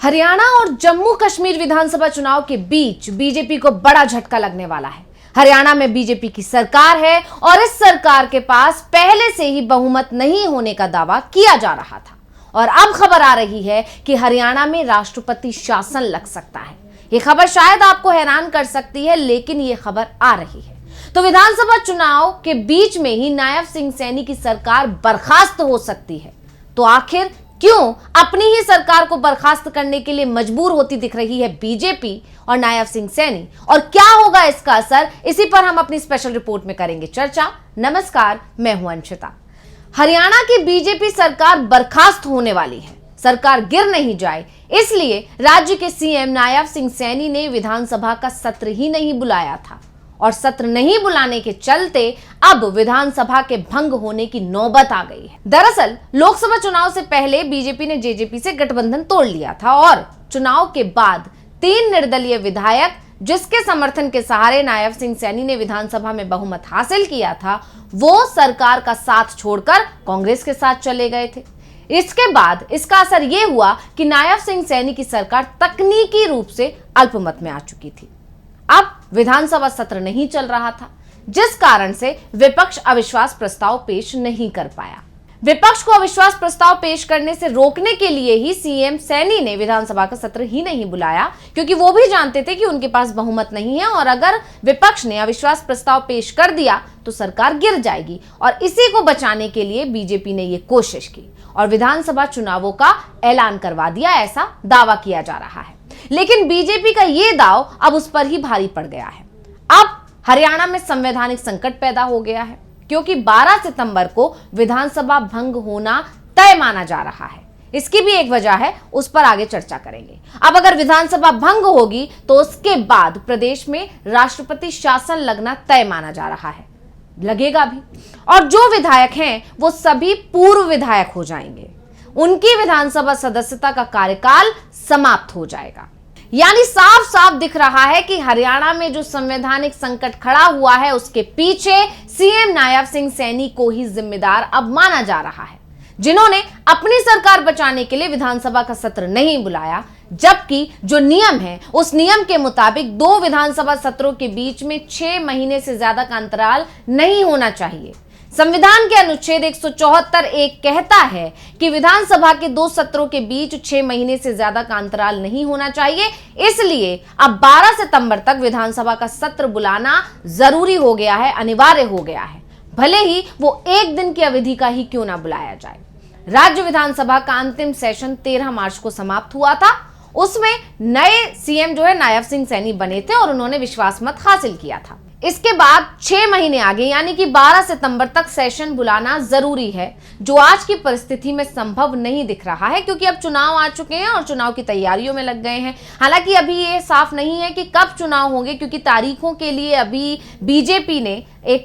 हरियाणा और जम्मू कश्मीर विधानसभा चुनाव के बीच बीजेपी को बड़ा झटका लगने वाला है। हरियाणा में बीजेपी की सरकार है और इस सरकार के पास पहले से ही बहुमत नहीं होने का दावा किया जा रहा था और अब खबर आ रही है कि हरियाणा में राष्ट्रपति शासन लग सकता है। यह खबर शायद आपको हैरान कर सकती है, लेकिन यह खबर आ रही है। तो विधानसभा चुनाव के बीच में ही नायब सिंह सैनी की सरकार बर्खास्त हो सकती है। तो आखिर क्यों अपनी ही सरकार को बर्खास्त करने के लिए मजबूर होती दिख रही है बीजेपी और नायब सिंह सैनी, और क्या होगा इसका असर, इसी पर हम अपनी स्पेशल रिपोर्ट में करेंगे चर्चा। नमस्कार, मैं हूं अंशिता। हरियाणा की बीजेपी सरकार बर्खास्त होने वाली है। सरकार गिर नहीं जाए इसलिए राज्य के सीएम नायब सिंह सैनी ने विधानसभा का सत्र ही नहीं बुलाया था और सत्र नहीं बुलाने के चलते अब विधानसभा के भंग होने की नौबत आ गई है। दरअसल लोकसभा चुनाव से पहले बीजेपी ने जेजेपी से गठबंधन तोड़ लिया था और चुनाव के बाद 3 निर्दलीय विधायक जिसके समर्थन के सहारे नायब सिंह सैनी ने विधानसभा में बहुमत हासिल किया था, वो सरकार का साथ छोड़कर कांग्रेस के साथ चले गए थे। इसके बाद इसका असर यह हुआ कि नायब सिंह सैनी की सरकार तकनीकी रूप से अल्पमत में आ चुकी थी। अब विधानसभा सत्र नहीं चल रहा था, जिस कारण से विपक्ष अविश्वास प्रस्ताव पेश नहीं कर पाया। विपक्ष को अविश्वास प्रस्ताव पेश करने से रोकने के लिए ही सीएम सैनी ने विधानसभा का सत्र ही नहीं बुलाया, क्योंकि वो भी जानते थे कि उनके पास बहुमत नहीं है और अगर विपक्ष ने अविश्वास प्रस्ताव पेश कर दिया तो सरकार गिर जाएगी। और इसी को बचाने के लिए बीजेपी ने ये कोशिश की और विधानसभा चुनावों का ऐलान करवा दिया, ऐसा दावा किया जा रहा है। लेकिन बीजेपी का ये दाव अब उस पर ही भारी पड़ गया है। अब हरियाणा में संवैधानिक संकट पैदा हो गया है, क्योंकि 12 सितंबर को विधानसभा भंग होना तय माना जा रहा है। इसकी भी एक वजह है, उस पर आगे चर्चा करेंगे। अब अगर विधानसभा भंग होगी तो उसके बाद प्रदेश में राष्ट्रपति शासन लगना तय माना जा रहा है, लगेगा भी। और जो विधायक हैं वो सभी पूर्व विधायक हो जाएंगे, उनकी विधानसभा सदस्यता का कार्यकाल समाप्त हो जाएगा। यानी साफ साफ दिख रहा है कि हरियाणा में जो संवैधानिक संकट खड़ा हुआ है उसके पीछे सीएम नायब सिंह सैनी को ही जिम्मेदार अब माना जा रहा है, जिन्होंने अपनी सरकार बचाने के लिए विधानसभा का सत्र नहीं बुलाया, जबकि जो नियम है उस नियम के मुताबिक 2 विधानसभा सत्रों के बीच में 6 महीने से ज्यादा का अंतराल नहीं होना चाहिए। संविधान के अनुच्छेद 174(1) कहता है कि विधानसभा के 2 सत्रों के बीच 6 महीने से ज्यादा का अंतराल नहीं होना चाहिए। इसलिए अब 12 सितंबर तक विधानसभा का सत्र बुलाना जरूरी हो गया है, अनिवार्य हो गया है, भले ही वो 1 दिन की अवधि का ही क्यों ना बुलाया जाए। राज्य विधानसभा का अंतिम सेशन 13 मार्च को समाप्त हुआ था। उसमें नए सीएम जो है नायब सिंह सैनी बने थे और उन्होंने विश्वास मत हासिल किया था। इसके बाद 6 महीने आगे यानी कि 12 सितंबर तक सेशन बुलाना जरूरी है, जो आज की परिस्थिति में संभव नहीं दिख रहा है, क्योंकि अब चुनाव आ चुके हैं और चुनाव की तैयारियों में लग गए हैं। हालांकि अभी ये साफ नहीं है कि कब चुनाव होंगे, क्योंकि तारीखों के लिए अभी बीजेपी ने एक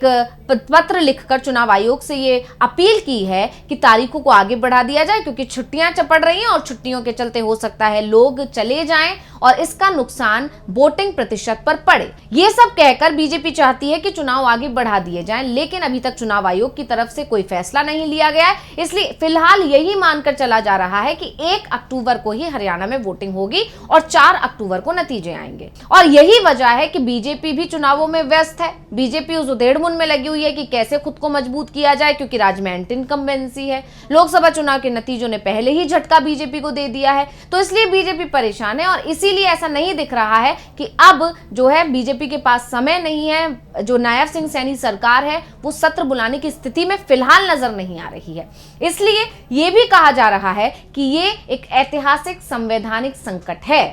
पत्र लिखकर चुनाव आयोग से ये अपील की है कि तारीखों को आगे बढ़ा दिया जाए, क्योंकि छुट्टियां चपड़ रही हैं और छुट्टियों के चलते हो सकता है लोग चले जाएं और इसका नुकसान वोटिंग प्रतिशत पर पड़े। ये सब कहकर बीजेपी चाहती है कि चुनाव आगे बढ़ा दिए जाएं, लेकिन अभी तक चुनाव आयोग की तरफ से कोई फैसला नहीं लिया गया है। इसलिए फिलहाल यही मानकर चला जा रहा है कि 1 अक्टूबर को ही हरियाणा में वोटिंग होगी और 4 अक्टूबर को नतीजे आएंगे। और यही वजह है कि बीजेपी भी चुनावों में व्यस्त है। बीजेपी उस उधेड़बुन में लगी हुई है कि कैसे खुद को मजबूत किया जाए, क्योंकि राज्य में एंटी इनकम्बेंसी है। लोकसभा चुनाव के नतीजों ने पहले ही झटका बीजेपी को दे दिया है, तो इसलिए बीजेपी परेशान है। और इसीलिए ऐसा नहीं दिख रहा है कि अब जो है बीजेपी के पास समय नहीं है। जो नायब सिंह सैनी सरकार है वो सत्र बुलाने की स्थिति में फिलहाल नजर नहीं आ रही है। इसलिए यह भी कहा जा रहा है कि ये एक ऐतिहासिक संवैधानिक संकट है,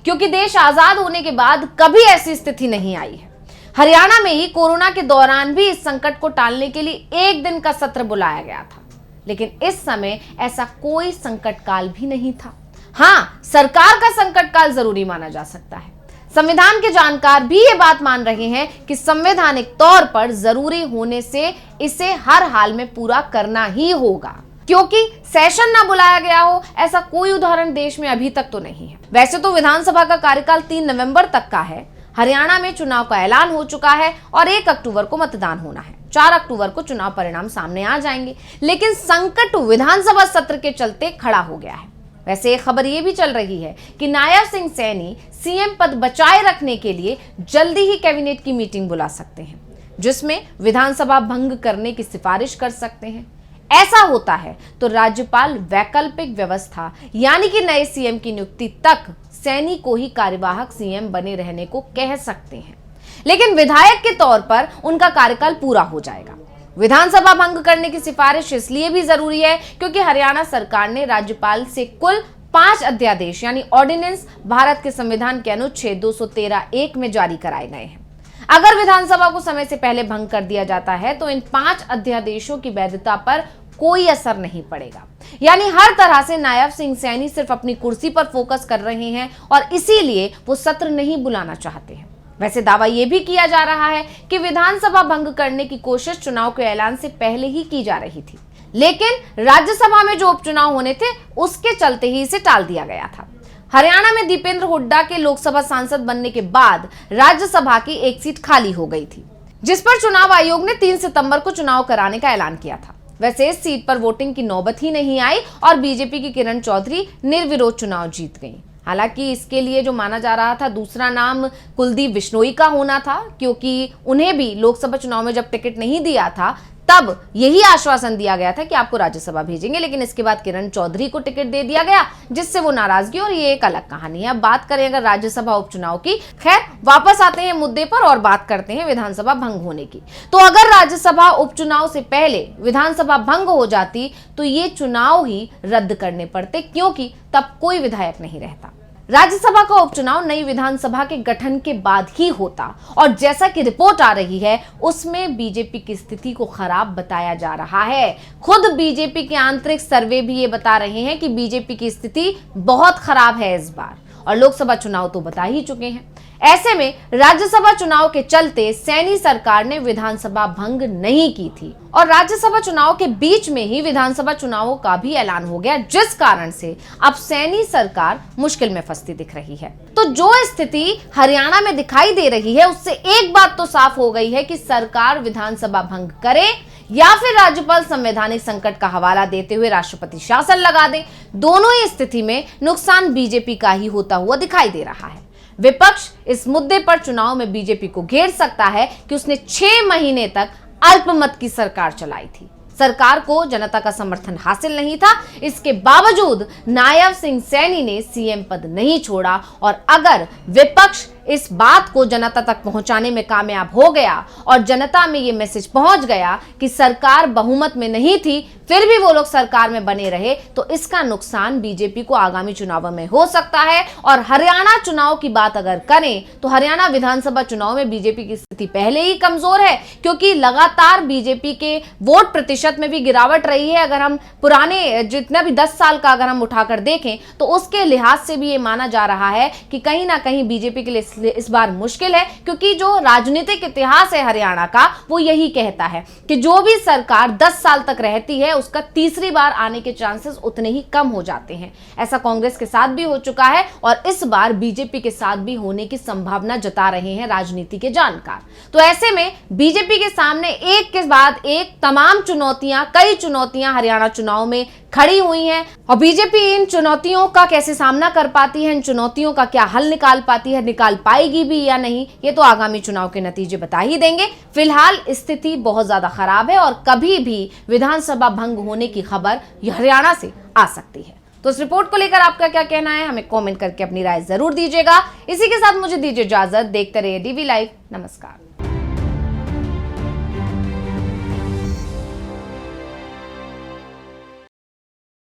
क्योंकि देश आजाद होने के बाद कभी ऐसी स्थिति नहीं आई है। हरियाणा में ही कोरोना के दौरान भी इस संकट को टालने के लिए 1 दिन का सत्र बुलाया गया था, लेकिन इस समय ऐसा कोई संकट काल भी नहीं था। हाँ, सरकार का संकट काल जरूरी माना जा सकता है। संविधान के जानकार भी ये बात मान रहे हैं कि संवैधानिक तौर पर जरूरी होने से इसे हर हाल में पूरा करना ही होगा, क्योंकि सेशन ना बुलाया गया हो ऐसा कोई उदाहरण देश में अभी तक तो नहीं है। वैसे तो विधानसभा का कार्यकाल 3 नवंबर तक का है। हरियाणा में चुनाव का ऐलान हो चुका है और 1 अक्टूबर को मतदान होना है। 4 अक्टूबर को चुनाव परिणाम सामने आ जाएंगे, लेकिन संकट विधानसभा सत्र के चलते खड़ा हो गया है। वैसे एक खबर यह भी चल रही है कि नायब सिंह सैनी सीएम पद बचाए रखने के लिए जल्दी ही कैबिनेट की मीटिंग बुला सकते हैं, जिसमें विधानसभा भंग करने की सिफारिश कर सकते हैं। ऐसा होता है तो राज्यपाल वैकल्पिक व्यवस्था यानी कि नए सीएम की नियुक्ति तक सैनी को ही कार्यवाहक सीएम बने रहने को कह सकते हैं, लेकिन विधायक के तौर पर उनका कार्यकाल पूरा हो जाएगा। विधानसभा भंग करने की सिफारिश इसलिए भी जरूरी है क्योंकि हरियाणा सरकार ने राज्यपाल से कुल 5 अध्यादेश यानी ऑर्डिनेंस भारत के संविधान के अनुच्छेद 213(1) में जारी कराए गए हैं। अगर विधानसभा को समय से पहले भंग कर दिया जाता है तो इन 5 अध्यादेशों की वैधता पर कोई असर नहीं पड़ेगा। यानी हर तरह से नायब सिंह सैनी सिर्फ अपनी कुर्सी पर फोकस कर रहे हैं और इसीलिए वो सत्र नहीं बुलाना चाहते हैं। वैसे दावा यह भी किया जा रहा है कि विधानसभा भंग करने की कोशिश चुनाव के ऐलान से पहले ही की जा रही थी, लेकिन राज्यसभा में जो उपचुनाव होने थे उसके चलते ही इसे टाल दिया गया था। हरियाणा में दीपेंद्र हुड्डा के लोकसभा सांसद बनने के बाद राज्यसभा की एक सीट खाली हो गई थी, जिस पर चुनाव आयोग ने 3 सितंबर को चुनाव कराने का ऐलान किया था। वैसे इस सीट पर वोटिंग की नौबत ही नहीं आई और बीजेपी की किरण चौधरी निर्विरोध चुनाव जीत गई। हालांकि इसके लिए जो माना जा रहा था दूसरा नाम कुलदीप बिश्नोई का होना था, क्योंकि उन्हें भी लोकसभा चुनाव में जब टिकट नहीं दिया था तब यही आश्वासन दिया गया था कि आपको राज्यसभा भेजेंगे, लेकिन इसके बाद किरण चौधरी को टिकट दे दिया गया, जिससे वो नाराजगी और ये एक अलग कहानी है। अब बात करें अगर राज्यसभा उपचुनाव की, खैर वापस आते हैं मुद्दे पर और बात करते हैं विधानसभा भंग होने की। तो अगर राज्यसभा उपचुनाव से पहले विधानसभा भंग हो जाती तो ये चुनाव ही रद्द करने पड़ते, क्योंकि तब कोई विधायक नहीं रहता। राज्यसभा का उपचुनाव नई विधानसभा के गठन के बाद ही होता और जैसा कि रिपोर्ट आ रही है उसमें बीजेपी की स्थिति को खराब बताया जा रहा है। खुद बीजेपी के आंतरिक सर्वे भी ये बता रहे हैं कि बीजेपी की स्थिति बहुत खराब है इस बार, और लोकसभा चुनाव तो बता ही चुके हैं। ऐसे में राज्यसभा चुनाव के चलते सैनी सरकार ने विधानसभा भंग नहीं की थी और राज्यसभा चुनाव के बीच में ही विधानसभा चुनावों का भी ऐलान हो गया, जिस कारण से अब सैनी सरकार मुश्किल में फंसती दिख रही है। तो जो स्थिति हरियाणा में दिखाई दे रही है उससे एक बात तो साफ हो गई है कि सरकार विधानसभा भंग करे या फिर राज्यपाल संवैधानिक संकट का हवाला देते हुए राष्ट्रपति शासन लगा दे, दोनों ही स्थिति में नुकसान बीजेपी का ही होता हुआ दिखाई दे रहा है। विपक्ष इस मुद्दे पर चुनाव में बीजेपी को घेर सकता है कि उसने 6 महीने तक अल्पमत की सरकार चलाई थी। सरकार को जनता का समर्थन हासिल नहीं था, इसके बावजूद नायब सिंह सैनी ने सीएम पद नहीं छोड़ा और अगर विपक्ष इस बात को जनता तक पहुंचाने में कामयाब हो गया और जनता में ये मैसेज पहुंच गया कि सरकार बहुमत में नहीं थी फिर भी वो लोग सरकार में बने रहे, तो इसका नुकसान बीजेपी को आगामी चुनावों में हो सकता है। और हरियाणा चुनाव की बात अगर करें तो हरियाणा विधानसभा चुनाव में बीजेपी की स्थिति पहले ही कमजोर है, क्योंकि लगातार बीजेपी के वोट प्रतिशत में भी गिरावट रही है। अगर हम पुराने जितना भी 10 साल का अगर हम उठाकर देखें तो उसके लिहाज से भी ये माना जा रहा है कि कहीं ना कहीं बीजेपी के लिए इस बार मुश्किल है, क्योंकि जो राजनीतिक इतिहास है हरियाणा का वो यही कहता है कि जो भी सरकार 10 साल तक रहती है उसका तीसरी बार आने के चांसेस उतने ही कम हो जाते हैं। ऐसा कांग्रेस के साथ भी हो चुका है और इस बार बीजेपी के साथ भी होने की संभावना जता रहे हैं राजनीति के जानकार। तो ऐसे में बीजेपी के सामने एक के बाद एक तमाम चुनौतियां, कई चुनौतियां हरियाणा चुनाव में खड़ी हुई हैं और बीजेपी इन चुनौतियों का कैसे सामना कर पाती है, इन चुनौतियों का क्या हल निकाल पाती है, निकाल पाएगी भी या नहीं, ये तो आगामी चुनाव के नतीजे बता ही देंगे। फिलहाल स्थिति बहुत ज्यादा खराब है और कभी भी विधानसभा भंग होने की खबर हरियाणा से आ सकती है। तो इस रिपोर्ट को लेकर आपका क्या कहना है, हमें कमेंट करके अपनी राय जरूर दीजिएगा। इसी के साथ मुझे दीजिए इजाजत, देखते रहिए डीवी लाइव। नमस्कार।